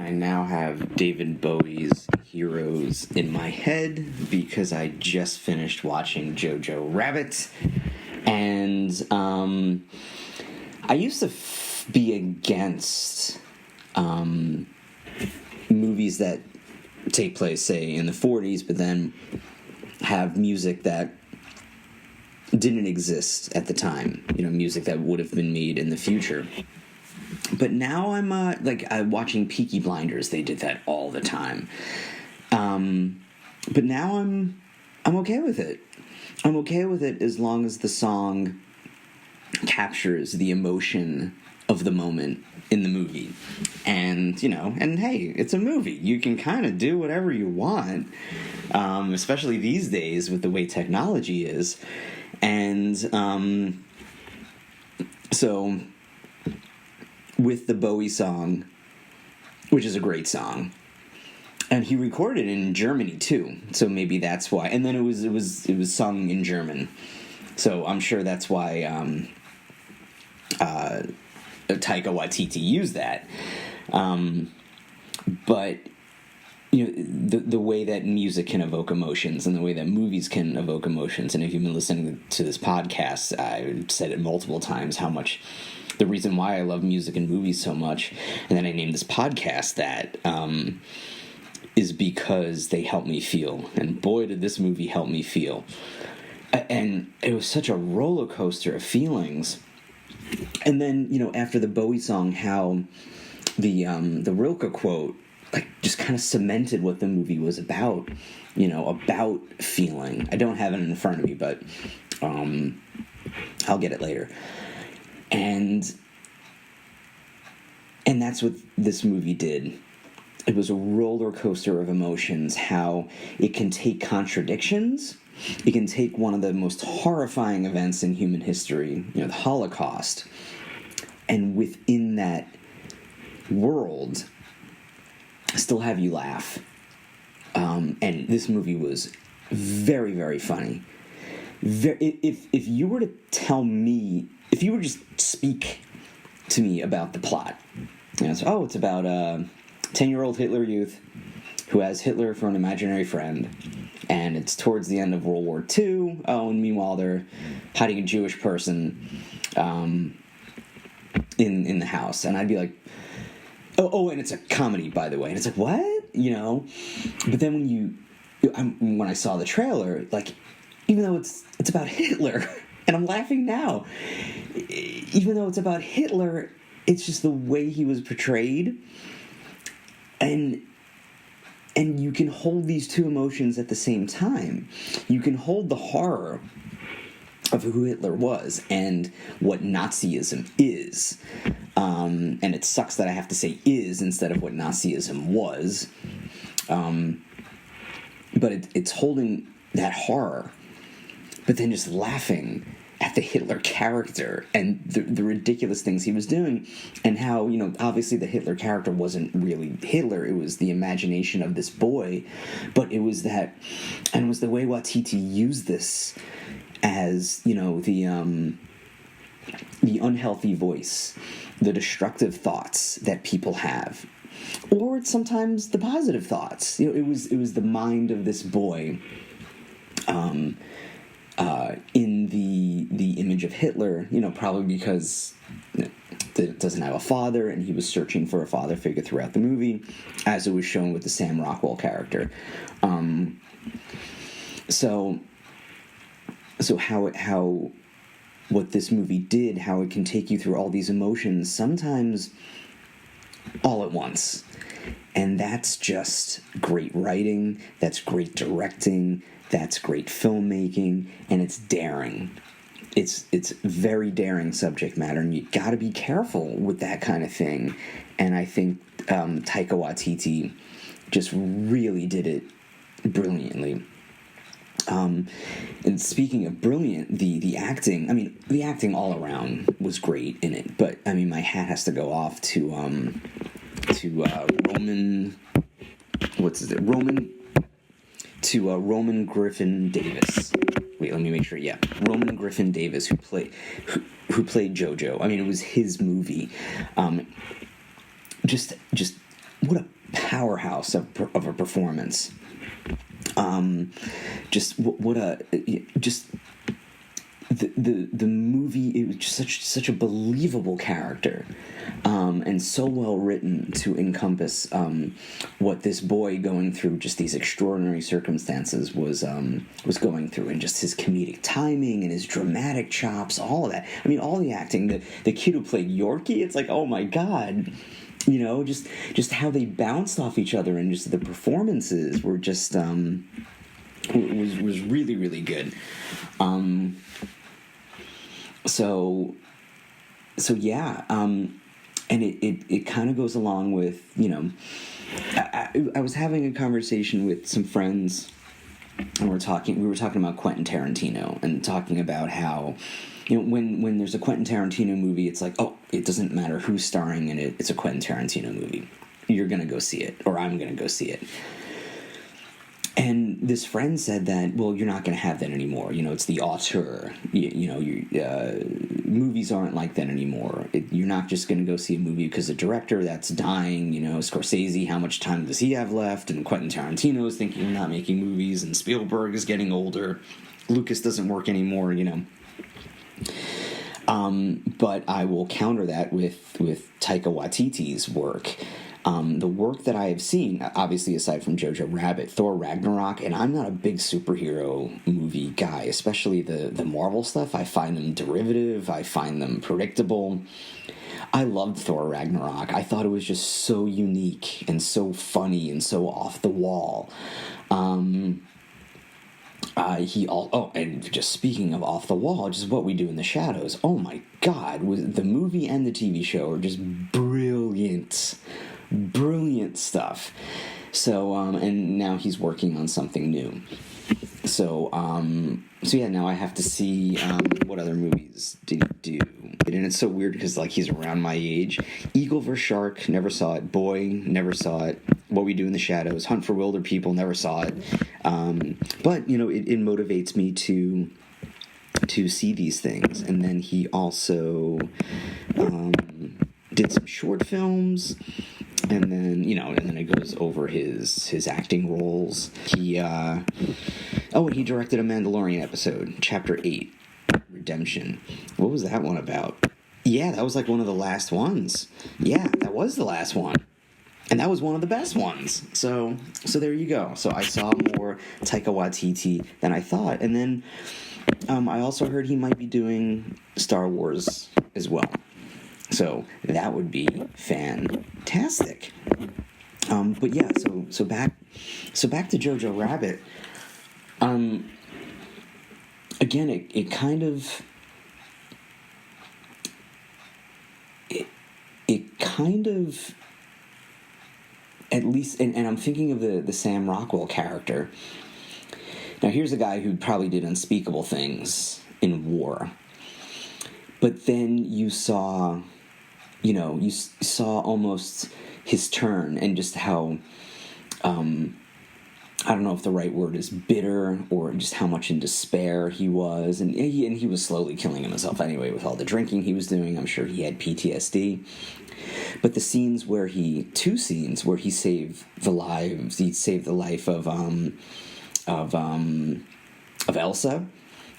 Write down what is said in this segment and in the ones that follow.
I now have David Bowie's Heroes in my head because I just finished watching Jojo Rabbit. And I used to be against movies that take place, say, in the 40s, but then have music that didn't exist at the time. You know, music that would have been made in the future. But now I'm watching Peaky Blinders. They did that all the time. But now I'm okay with it. I'm okay with it as long as the song captures the emotion of the moment in the movie. And, you know, and hey, it's a movie. You can kind of do whatever you want, especially these days with the way technology is. And so with the Bowie song, which is a great song, and he recorded it in Germany too, so maybe that's why. And then it was sung in German, so I'm sure that's why Taika Waititi used that. But you know, the way that music can evoke emotions and the way that movies can evoke emotions, and if you've been listening to this podcast, I've said it multiple times how much the reason why I love music and movies so much, and then I named this podcast that, is because they help me feel. And boy, did this movie help me feel. And it was such a roller coaster of feelings. And then, you know, after the Bowie song, how the Rilke quote, like, just kind of cemented what the movie was about, you know, about feeling. I don't have it in front of me, but I'll get it later. And that's what this movie did. It was a roller coaster of emotions, how it can take contradictions. It can take one of the most horrifying events in human history, you know, the Holocaust, and within that world, still have you laugh. And this movie was very, very funny. If you were to tell me, if you were to just speak to me about the plot, you know, it's about a 10-year-old Hitler youth who has Hitler for an imaginary friend, and it's towards the end of World War II. Oh, and meanwhile they're hiding a Jewish person in the house, and I'd be like, oh, and it's a comedy, by the way, and it's like, what, you know? But then when I saw the trailer, like, even though it's about Hitler, and I'm laughing now, even though it's about Hitler, it's just the way he was portrayed, and you can hold these two emotions at the same time. You can hold the horror of who Hitler was and what Nazism is. And it sucks that I have to say is instead of what Nazism was. But it's holding that horror, but then just laughing at the Hitler character and the ridiculous things he was doing, and how, you know, obviously the Hitler character wasn't really Hitler, it was the imagination of this boy, but it was that, and it was the way Watiti used this as, you know, the unhealthy voice, the destructive thoughts that people have, or sometimes the positive thoughts. You know, it was the mind of this boy, in the image of Hitler, you know, probably because it doesn't have a father, and he was searching for a father figure throughout the movie, as it was shown with the Sam Rockwell character. So how what this movie did, how it can take you through all these emotions, sometimes all at once. And that's just great writing, that's great directing, that's great filmmaking, and it's daring. It's very daring subject matter, and you got to be careful with that kind of thing. And I think Taika Waititi just really did it brilliantly. And speaking of brilliant, the acting, I mean, the acting all around was great in it. But I mean, my hat has to go off to Roman Griffin Davis. Wait, let me make sure. Yeah, Roman Griffin Davis, who played Jojo. I mean, it was his movie. Just what a powerhouse of a performance. Just what a just the movie. It was just such a believable character, and so well written to encompass what this boy going through just these extraordinary circumstances was going through, and just his comedic timing and his dramatic chops, all of that. I mean, all the acting. The kid who played Yorki, it's like, oh my god. You know, just how they bounced off each other, and just the performances were just was really, really good. So yeah, and it kind of goes along with, you know, I was having a conversation with some friends, and we were talking about Quentin Tarantino, and talking about how, you know, when there's a Quentin Tarantino movie, it's like, oh, it doesn't matter who's starring in it, it's a Quentin Tarantino movie. You're going to go see it, or I'm going to go see it. And this friend said that, well, you're not going to have that anymore. You know, it's the auteur. Movies aren't like that anymore. You're not just going to go see a movie because the director that's dying, you know, Scorsese, how much time does he have left? And Quentin Tarantino is thinking of not making movies, and Spielberg is getting older. Lucas doesn't work anymore, you know. But I will counter that with Taika Waititi's work. The work that I have seen, obviously aside from Jojo Rabbit, Thor Ragnarok, and I'm not a big superhero movie guy, especially the Marvel stuff. I find them derivative. I find them predictable. I loved Thor Ragnarok. I thought it was just so unique and so funny and so off the wall. And just speaking of off the wall, just What We Do in the Shadows. Oh my God, the movie and the TV show are just brilliant stuff. So and now he's working on something new. So yeah, now I have to see what other movies did he do. And it's so weird because, like, he's around my age. Eagle vs. Shark, never saw it. Boy, never saw it. What We Do in the Shadows, Hunt for Wilder People, never saw it. But, you know, it motivates me to see these things. And then he also did some short films. And then, you know, and then it goes over his acting roles. And he directed a Mandalorian episode, Chapter 8, Redemption. What was that one about? Yeah, that was like one of the last ones. Yeah, that was the last one. And that was one of the best ones. So there you go. So I saw more Taika Waititi than I thought. And then I also heard he might be doing Star Wars as well. So that would be fantastic. But yeah, so back to Jojo Rabbit. Again, it kind of at least, and I'm thinking of the Sam Rockwell character. Now here's a guy who probably did unspeakable things in war, but then you saw almost his turn, and just how, I don't know if the right word is bitter, or just how much in despair he was. And he was slowly killing himself anyway with all the drinking he was doing. I'm sure he had PTSD. But the scenes where he saved the life of Elsa,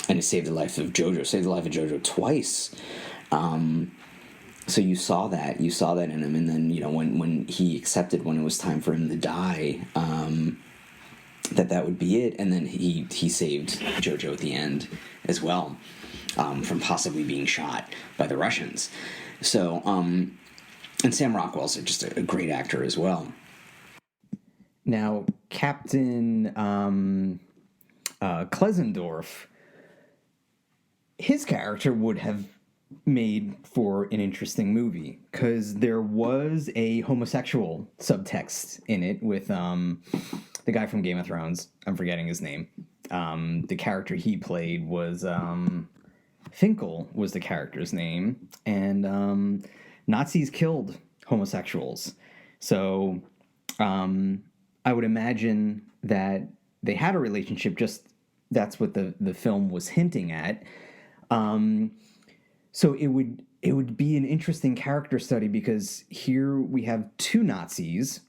and he saved the life of Jojo twice. So you saw that in him. And then, you know, when he accepted when it was time for him to die, that would be it. And then he saved Jojo at the end as well, from possibly being shot by the Russians. So, and Sam Rockwell's just a great actor as well. Now, Captain Klenzendorf, his character would have made for an interesting movie, because there was a homosexual subtext in it with the guy from Game of Thrones. I'm forgetting his name. The character he played was Finkel was the character's name, and Nazis killed homosexuals. So I would imagine that they had a relationship. Just that's what the film was hinting at. So it would be an interesting character study, because here we have two Nazis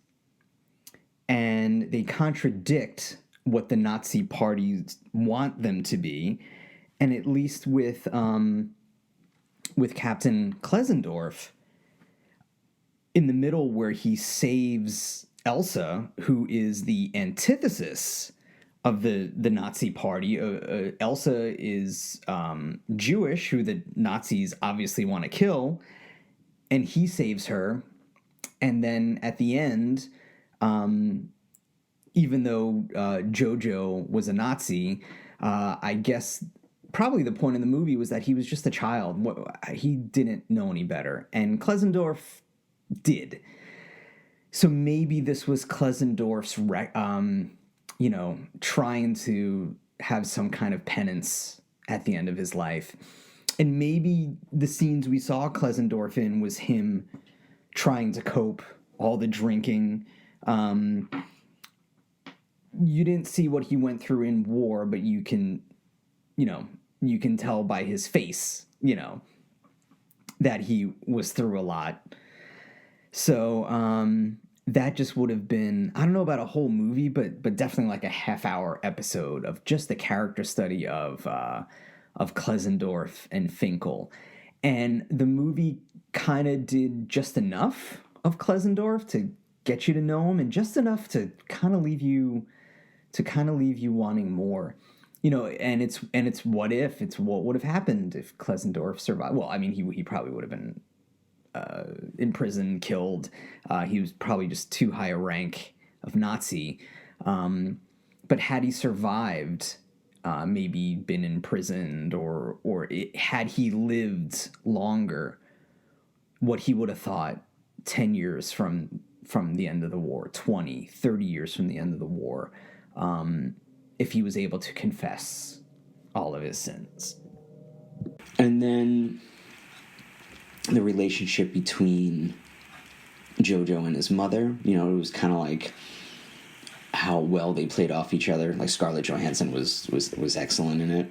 and they contradict what the Nazi parties want them to be. And at least with Captain Klenzendorf, in the middle where he saves Elsa, who is the antithesis of the Nazi party. Elsa is Jewish, who the Nazis obviously want to kill, and he saves her. And then at the end, even though Jojo was a Nazi, I guess probably the point of the movie was that he was just a child. He didn't know any better. And Klenzendorf did. So maybe this was Klenzendorf's, trying to have some kind of penance at the end of his life. And maybe the scenes we saw Klenzendorf in was him trying to cope, all the drinking. You didn't see what he went through in war, but you can tell by his face, that he was through a lot. So that just would have been, I don't know about a whole movie, but definitely like a half-hour episode of just the character study of Klenzendorf and Finkel. And the movie kind of did just enough of Klenzendorf to get you to know him, and just enough to kind of leave you wanting more. And it's what would have happened if Klenzendorf survived. Well, I mean, he probably would have been in prison, killed. He was probably just too high a rank of Nazi. But had he survived, maybe been imprisoned, or had he lived longer, what he would have thought 10 years from the end of the war, 20, 30 years from the end of the war, if he was able to confess all of his sins. And then the relationship between Jojo and his mother, it was kind of like how well they played off each other. Like Scarlett Johannsen was excellent in it,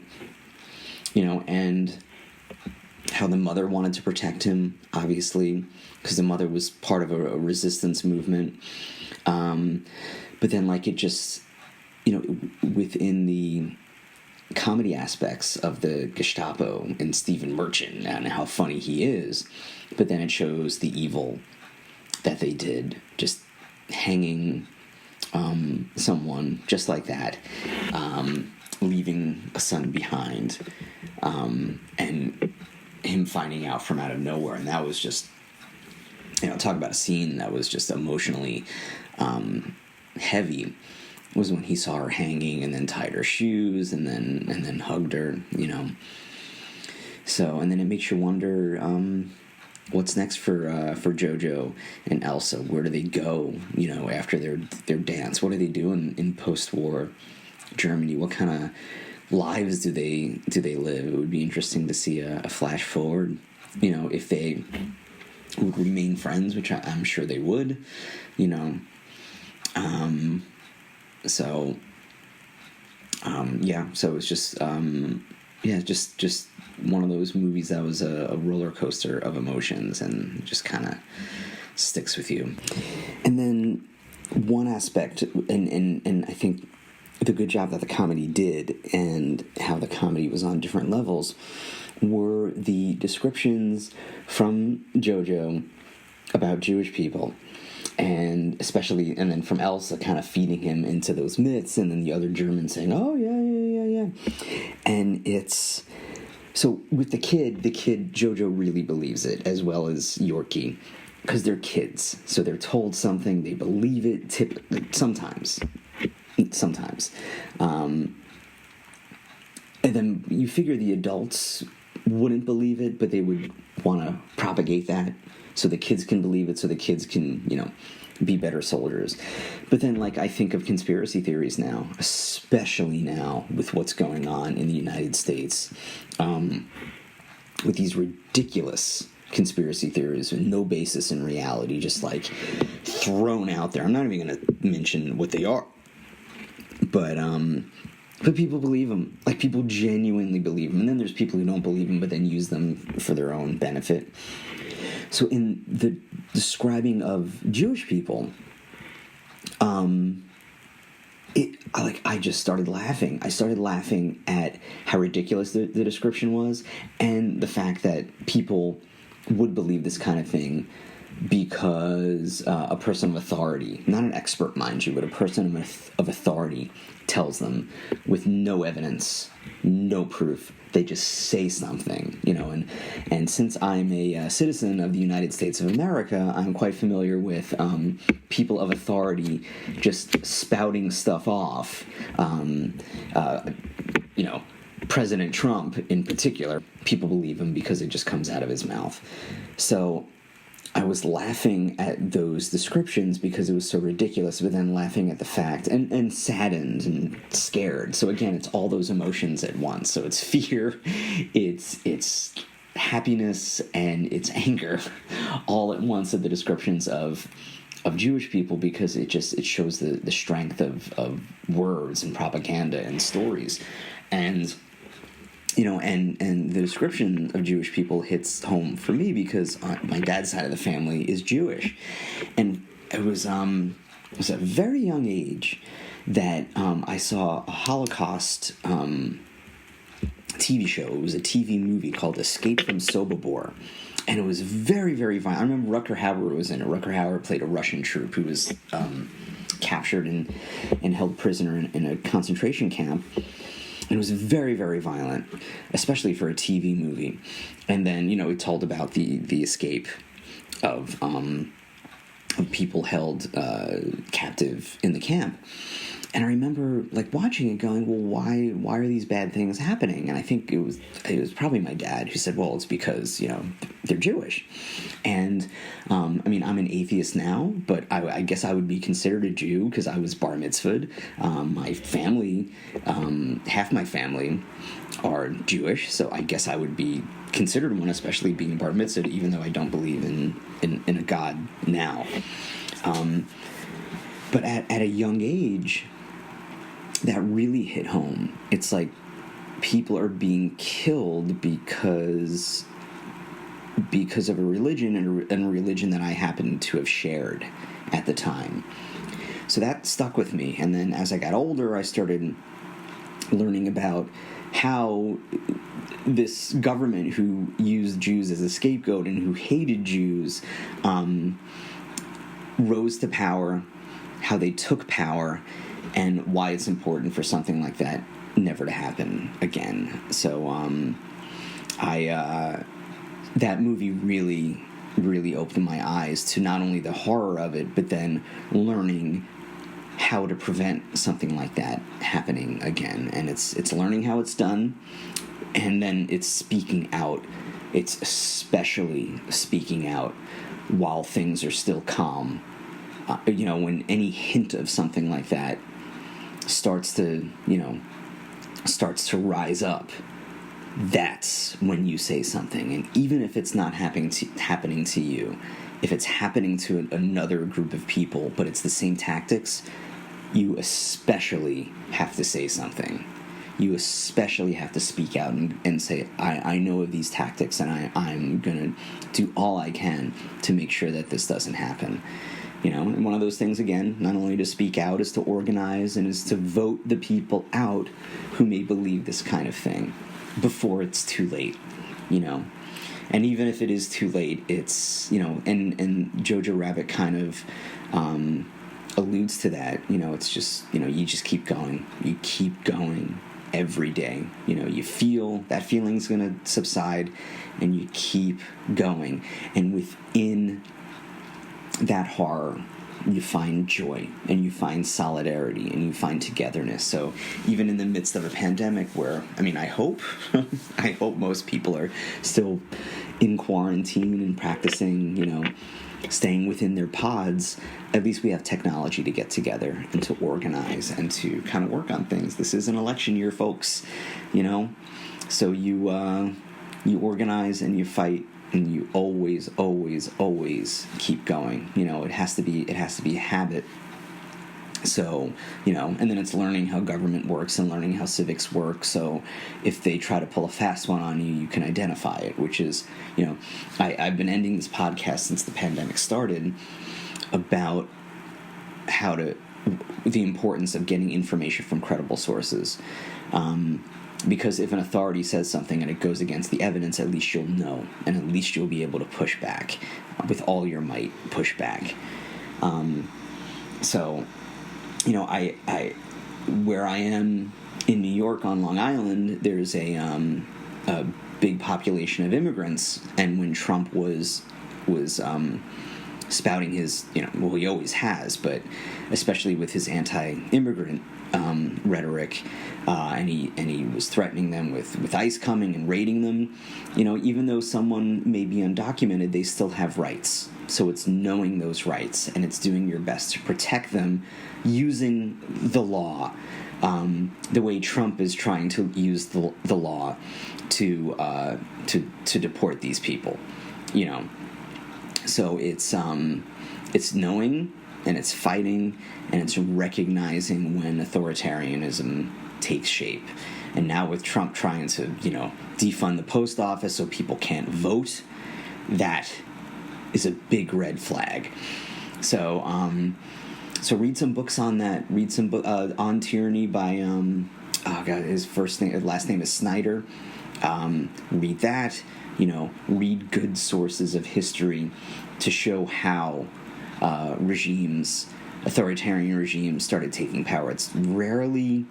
and how the mother wanted to protect him, obviously, because the mother was part of a resistance movement. But then, like, it just, within the comedy aspects of the Gestapo and Stephen Merchant and how funny he is, but then it shows the evil that they did, just hanging someone just like that, leaving a son behind, and him finding out from out of nowhere. And that was just, talk about a scene that was just emotionally heavy, was when he saw her hanging and then tied her shoes and then hugged her, So, and then it makes you wonder, what's next for Jojo and Elsa? Where do they go, after their dance? What do they do in post-war Germany? What kind of lives do they live? It would be interesting to see a flash forward, if they would remain friends, which I'm sure they would, So, so it's just, just one of those movies that was a roller coaster of emotions and just kind of sticks with you. And then one aspect, and I think the good job that the comedy did and how the comedy was on different levels were the descriptions from Jojo about Jewish people. And especially, and then from Elsa kind of feeding him into those myths, and then the other Germans saying, oh, yeah. And it's, so with the kid, Jojo really believes it, as well as Yorki, because they're kids. So they're told something, they believe it, sometimes. And then you figure the adults wouldn't believe it, but they would want to propagate that so the kids can believe it, so the kids can, be better soldiers. But then, like, I think of conspiracy theories now, especially now with what's going on in the United States, with these ridiculous conspiracy theories with no basis in reality, just, like, thrown out there. I'm not even going to mention what they are. But people believe them. Like, people genuinely believe them. And then there's people who don't believe them, but then use them for their own benefit. So in the describing of Jewish people, I just started laughing. I started laughing at how ridiculous the description was, and the fact that people would believe this kind of thing because a person of authority, not an expert, mind you, but a person of authority tells them with no evidence, no proof. They just say something, and since I'm a citizen of the United States of America, I'm quite familiar with people of authority just spouting stuff off. President Trump in particular, people believe him because it just comes out of his mouth. So I was laughing at those descriptions because it was so ridiculous, but then laughing at the fact and saddened and scared. So again, it's all those emotions at once. So it's fear, it's happiness, and it's anger all at once at the descriptions of Jewish people, because it shows the strength of words and propaganda and stories. And and the description of Jewish people hits home for me because my dad's side of the family is Jewish. And it was at a very young age that I saw a Holocaust TV show. It was a TV movie called Escape from Sobibor. And it was very, very violent. I remember Rutger Hauer was in it. Rutger Hauer played a Russian troop who was captured and held prisoner in a concentration camp. And it was very, very violent, especially for a TV movie. And then, it told about the escape of people held captive in the camp. And I remember watching it going, well, why are these bad things happening? And I think it was probably my dad who said, well, it's because, they're Jewish. And, I'm an atheist now, but I guess I would be considered a Jew because I was bar mitzvahed. My family, half my family are Jewish, so I guess I would be considered one, especially being bar mitzvahed, even though I don't believe in a God now. But at a young age, that really hit home. It's like people are being killed because of a religion, and a religion that I happened to have shared at the time. So that stuck with me. And then as I got older, I started learning about how this government who used Jews as a scapegoat and who hated Jews rose to power, how they took power, and why it's important for something like that never to happen again. So that movie really, really opened my eyes to not only the horror of it, but then learning how to prevent something like that happening again. And it's learning how it's done, and then it's speaking out. It's especially speaking out while things are still calm. When any hint of something like that starts to rise up, that's when you say something. And even if it's not happening to you, if it's happening to another group of people, but it's the same tactics, you especially have to say something. You especially have to speak out and say, I know of these tactics, and I'm going to do all I can to make sure that this doesn't happen. And one of those things, again, not only to speak out, is to organize and is to vote the people out who may believe this kind of thing before it's too late, And even if it is too late, it's, and Jojo Rabbit kind of alludes to that, it's just, you just keep going. You keep going every day. You feel that feeling's going to subside, and you keep going. And within that horror, you find joy, and you find solidarity, and you find togetherness. So even in the midst of a pandemic where, I hope most people are still in quarantine and practicing, staying within their pods, at least we have technology to get together and to organize and to kind of work on things. This is an election year, folks, so you organize and you fight, and you always, always, always keep going. It has to be a habit. So, and then it's learning how government works and learning how civics work. So if they try to pull a fast one on you, you can identify it, which is, I've been ending this podcast since the pandemic started about how to the importance of getting information from credible sources. Because if an authority says something and it goes against the evidence, at least you'll know, and at least you'll be able to push back with all your might. Push back. So, I where I am in New York on Long Island, there's a big population of immigrants, and when Trump was spouting his, well, he always has, but especially with his anti-immigrant rhetoric, and he was threatening them with ICE coming and raiding them. Even though someone may be undocumented, they still have rights. So it's knowing those rights, and it's doing your best to protect them using the law, the way Trump is trying to use the law to deport these people. So it's knowing, and it's fighting, and it's recognizing when authoritarianism takes shape. And now with Trump trying to, defund the post office so people can't vote, that is a big red flag. So read some books on that. Read some On Tyranny by his last name is Snyder. Read that. Read good sources of history to show how authoritarian regimes started taking power. It's rarely,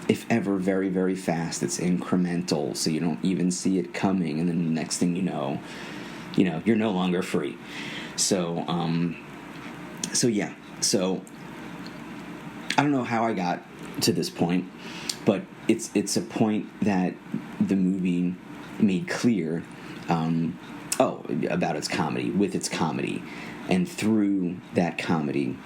if ever, very, very fast. It's incremental, so you don't even see it coming, and then the next thing you know, you're no longer free. So I don't know how I got to this point, but it's a point that the movie made clear about its comedy, with its comedy. And through that comedy,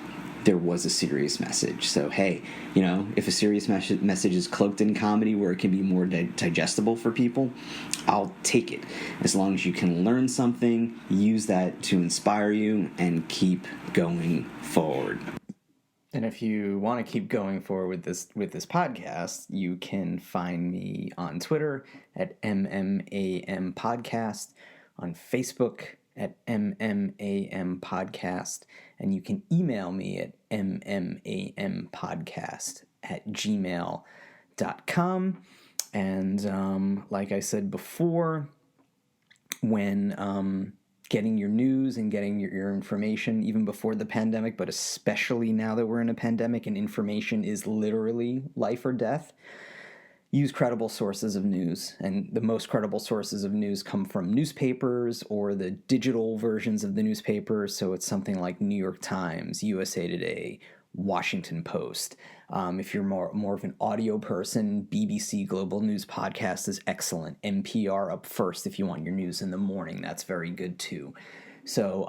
there was a serious message. So, hey, if a serious message is cloaked in comedy where it can be more digestible for people, I'll take it. As long as you can learn something, use that to inspire you, and keep going forward. And if you want to keep going forward with this podcast, you can find me on Twitter at MMAM Podcast, on Facebook at MMAM Podcast, and you can email me at mmampodcast@gmail.com. And like I said before, when getting your news and getting your information, even before the pandemic, but especially now that we're in a pandemic and information is literally life or death, use credible sources of news. And the most credible sources of news come from newspapers or the digital versions of the newspapers. So it's something like New York Times, USA Today, Washington Post. If you're more of an audio person, BBC Global News Podcast is excellent. NPR up first if you want your news in the morning. That's very good too. So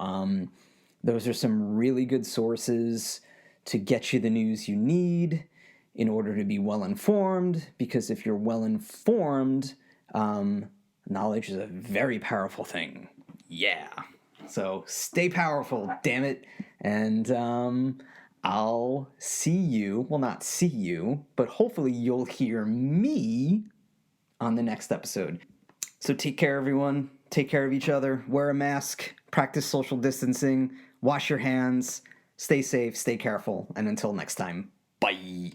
those are some really good sources to get you the news you need in order to be well-informed, because if you're well-informed, knowledge is a very powerful thing. Yeah. So stay powerful, damn it. And I'll see you, well, not see you, but hopefully you'll hear me on the next episode. So take care, everyone. Take care of each other. Wear a mask. Practice social distancing. Wash your hands. Stay safe. Stay careful. And until next time, bye.